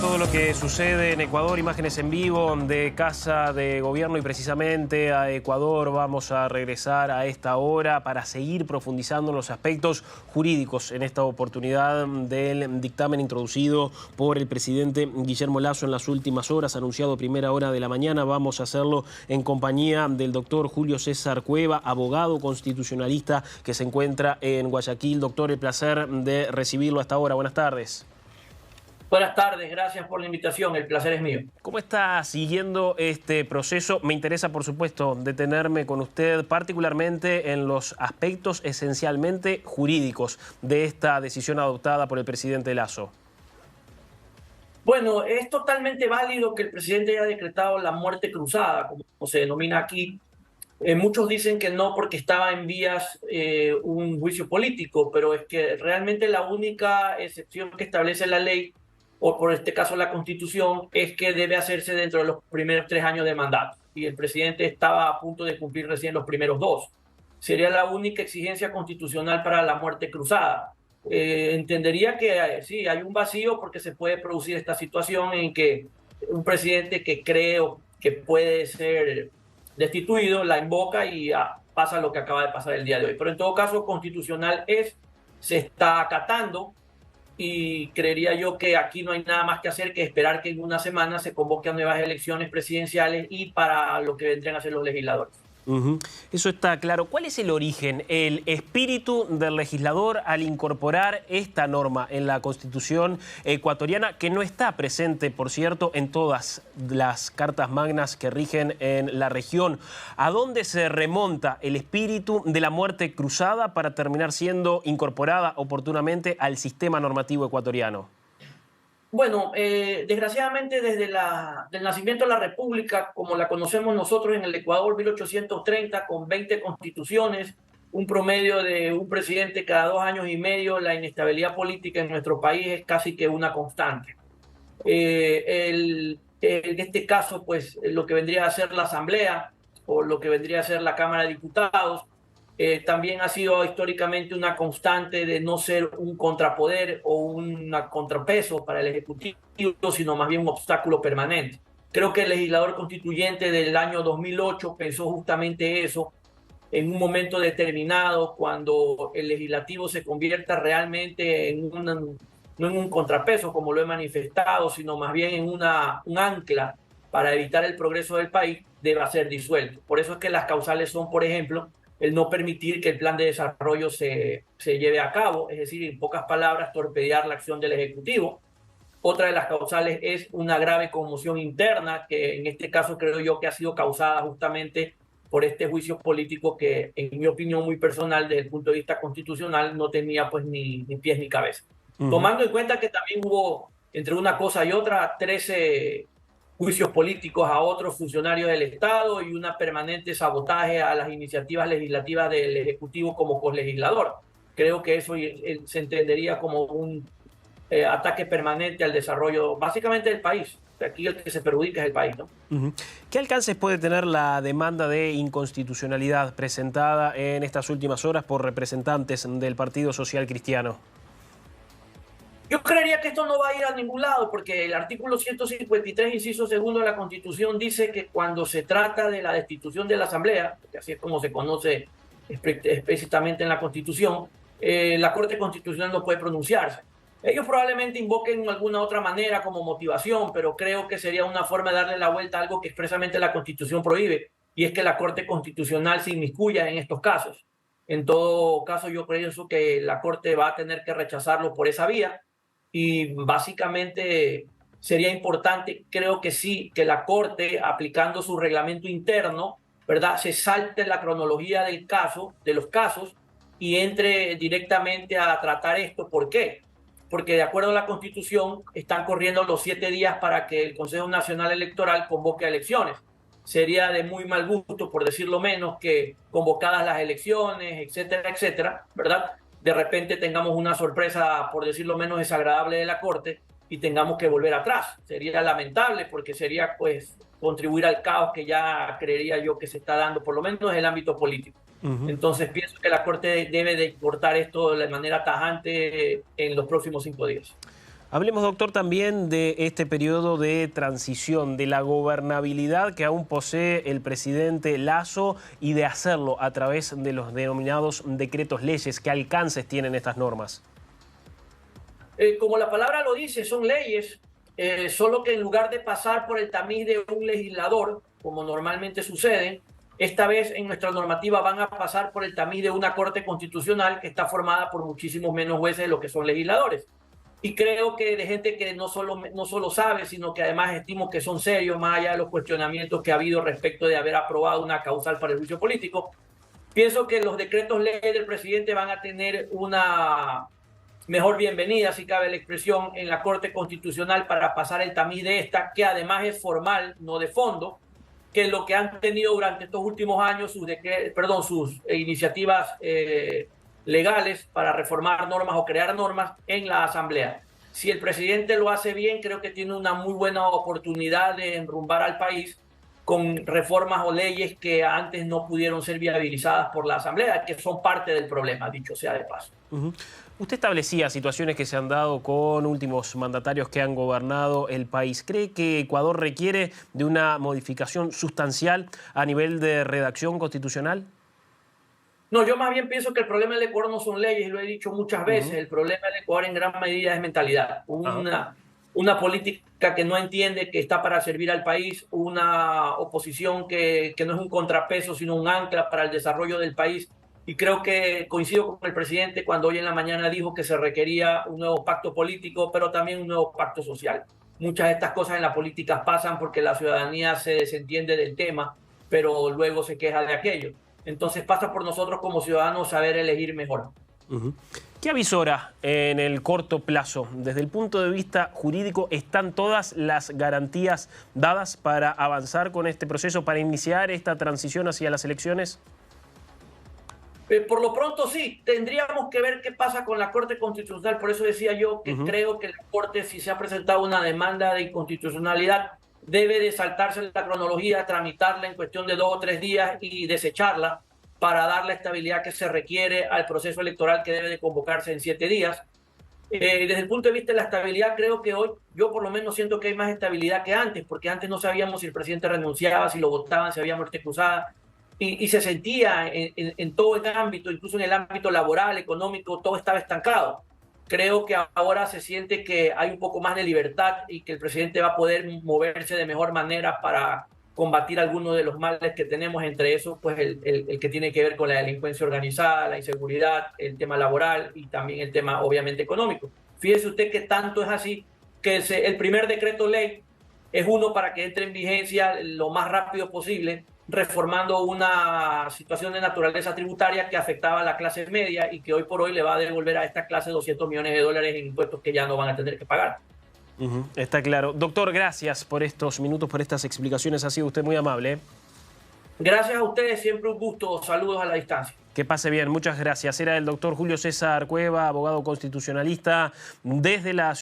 todo lo que sucede en Ecuador, imágenes en vivo de Casa de Gobierno, y precisamente a Ecuador vamos a regresar a esta hora para seguir profundizando en los aspectos jurídicos en esta oportunidad del dictamen introducido por el presidente Guillermo Lasso en las últimas horas, anunciado a primera hora de la mañana. Vamos a hacerlo en compañía del doctor Julio César Cueva, abogado constitucionalista que se encuentra en Guayaquil. Doctor, el placer de recibirlo hasta ahora. Buenas tardes. Buenas tardes, gracias por la invitación, el placer es mío. ¿Cómo está siguiendo este proceso? Me interesa, por supuesto, detenerme con usted particularmente en los aspectos esencialmente jurídicos de esta decisión adoptada por el presidente Lasso. Bueno, es totalmente válido que el presidente haya decretado la muerte cruzada, como se denomina aquí. Muchos dicen que no porque estaba en vías un juicio político, pero es que realmente la única excepción que establece la ley, o por este caso la Constitución, es que debe hacerse dentro de los primeros 3 años de mandato. Y el presidente estaba a punto de cumplir recién los primeros 2. Sería la única exigencia constitucional para la muerte cruzada. Entendería que sí, hay un vacío porque se puede producir esta situación en que un presidente que cree o que puede ser destituido la invoca y pasa lo que acaba de pasar el día de hoy. Pero en todo caso, constitucional se está acatando. Y creería yo que aquí no hay nada más que hacer que esperar que en una semana se convoquen nuevas elecciones presidenciales y para lo que vendrían a ser los legisladores. Eso está claro. ¿Cuál es el origen, el espíritu del legislador al incorporar esta norma en la Constitución ecuatoriana, que no está presente, por cierto, en todas las cartas magnas que rigen en la región? ¿A dónde se remonta el espíritu de la muerte cruzada para terminar siendo incorporada oportunamente al sistema normativo ecuatoriano? Bueno, desgraciadamente desde el nacimiento de la República, como la conocemos nosotros en el Ecuador, 1830, con 20 constituciones, un promedio de un presidente cada 2 años y medio, la inestabilidad política en nuestro país es casi que una constante. En este caso, pues lo que vendría a ser la Asamblea o lo que vendría a ser la Cámara de Diputados, también ha sido históricamente una constante de no ser un contrapoder o un contrapeso para el Ejecutivo, sino más bien un obstáculo permanente. Creo que el legislador constituyente del año 2008 pensó justamente eso en un momento determinado, cuando el legislativo se convierta realmente no en un contrapeso, como lo he manifestado, sino más bien en un ancla para evitar el progreso del país, deba ser disuelto. Por eso es que las causales son, por ejemplo, el no permitir que el plan de desarrollo se lleve a cabo, es decir, en pocas palabras, torpedear la acción del Ejecutivo. Otra de las causales es una grave conmoción interna, que en este caso creo yo que ha sido causada justamente por este juicio político que, en mi opinión muy personal, desde el punto de vista constitucional, no tenía pues ni pies ni cabeza. Tomando en cuenta que también hubo, entre una cosa y otra, 13 juicios políticos a otros funcionarios del Estado y una permanente sabotaje a las iniciativas legislativas del Ejecutivo como colegislador. Creo que eso se entendería como un ataque permanente al desarrollo, básicamente del país. Aquí el que se perjudica es el país, ¿no? ¿Qué alcances puede tener la demanda de inconstitucionalidad presentada en estas últimas horas por representantes del Partido Social Cristiano? Yo creería que esto no va a ir a ningún lado, porque el artículo 153, inciso segundo de la Constitución dice que cuando se trata de la destitución de la Asamblea, que así es como se conoce explícitamente en la Constitución, la Corte Constitucional no puede pronunciarse. Ellos probablemente invoquen alguna otra manera como motivación, pero creo que sería una forma de darle la vuelta a algo que expresamente la Constitución prohíbe, y es que la Corte Constitucional se inmiscuya en estos casos. En todo caso, yo creo que la Corte va a tener que rechazarlo por esa vía. Y básicamente sería importante, creo que sí, que la Corte, aplicando su reglamento interno, ¿verdad?, se salte la cronología del caso, de los casos, y entre directamente a tratar esto. ¿Por qué? Porque de acuerdo a la Constitución están corriendo los 7 días para que el Consejo Nacional Electoral convoque a elecciones. Sería de muy mal gusto, por decirlo menos, que convocadas las elecciones, etcétera, etcétera, ¿verdad?, de repente tengamos una sorpresa, por decirlo menos, desagradable de la Corte y tengamos que volver atrás. Sería lamentable, porque sería pues contribuir al caos que ya creería yo que se está dando, por lo menos en el ámbito político. Entonces pienso que la Corte debe de cortar esto de manera tajante en los próximos 5 días. Hablemos, doctor, también de este periodo de transición, de la gobernabilidad que aún posee el presidente Lasso y de hacerlo a través de los denominados decretos leyes. ¿Qué alcances tienen estas normas? Como la palabra lo dice, son leyes, solo que en lugar de pasar por el tamiz de un legislador, como normalmente sucede, esta vez en nuestra normativa van a pasar por el tamiz de una Corte Constitucional que está formada por muchísimos menos jueces de lo que son legisladores. Y creo que de gente que no solo sabe, sino que además estimo que son serios, más allá de los cuestionamientos que ha habido respecto de haber aprobado una causal para el juicio político. Pienso que los decretos ley del presidente van a tener una mejor bienvenida, si cabe la expresión, en la Corte Constitucional para pasar el tamiz de esta, que además es formal, no de fondo, que lo que han tenido durante estos últimos años sus iniciativas legales para reformar normas o crear normas en la Asamblea. Si el presidente lo hace bien, creo que tiene una muy buena oportunidad de enrumbar al país con reformas o leyes que antes no pudieron ser viabilizadas por la Asamblea, que son parte del problema, dicho sea de paso. Usted establecía situaciones que se han dado con últimos mandatarios que han gobernado el país. ¿Cree que Ecuador requiere de una modificación sustancial a nivel de redacción constitucional? No, yo más bien pienso que el problema del Ecuador no son leyes, lo he dicho muchas veces. El problema del Ecuador en gran medida es mentalidad. Una política que no entiende que está para servir al país, una oposición que no es un contrapeso, sino un ancla para el desarrollo del país. Y creo que coincido con el presidente cuando hoy en la mañana dijo que se requería un nuevo pacto político, pero también un nuevo pacto social. Muchas de estas cosas en la política pasan porque la ciudadanía se desentiende del tema, pero luego se queja de aquello. Entonces pasa por nosotros como ciudadanos saber elegir mejor. ¿Qué avisora en el corto plazo? Desde el punto de vista jurídico, ¿están todas las garantías dadas para avanzar con este proceso, para iniciar esta transición hacia las elecciones? Por lo pronto sí, tendríamos que ver qué pasa con la Corte Constitucional. Por eso decía yo que creo que la Corte, si se ha presentado una demanda de inconstitucionalidad, debe de saltarse la cronología, tramitarla en cuestión de 2 o 3 días y desecharla para dar la estabilidad que se requiere al proceso electoral que debe de convocarse en 7 días. Desde el punto de vista de la estabilidad, creo que hoy yo por lo menos siento que hay más estabilidad que antes, porque antes no sabíamos si el presidente renunciaba, si lo votaban, si había muerte cruzada, y se sentía en todo el ámbito, incluso en el ámbito laboral, económico, todo estaba estancado. Creo que ahora se siente que hay un poco más de libertad y que el presidente va a poder moverse de mejor manera para combatir algunos de los males que tenemos, entre esos pues el que tiene que ver con la delincuencia organizada, la inseguridad, el tema laboral y también el tema obviamente económico. Fíjese usted que tanto es así que el primer decreto ley es uno para que entre en vigencia lo más rápido posible, reformando una situación de naturaleza tributaria que afectaba a la clase media y que hoy por hoy le va a devolver a esta clase $200 millones en impuestos que ya no van a tener que pagar. Está claro. Doctor, gracias por estos minutos, por estas explicaciones. Ha sido usted muy amable. Gracias a ustedes, siempre un gusto. Saludos a la distancia. Que pase bien, muchas gracias. Era el doctor Julio César Cueva, abogado constitucionalista desde la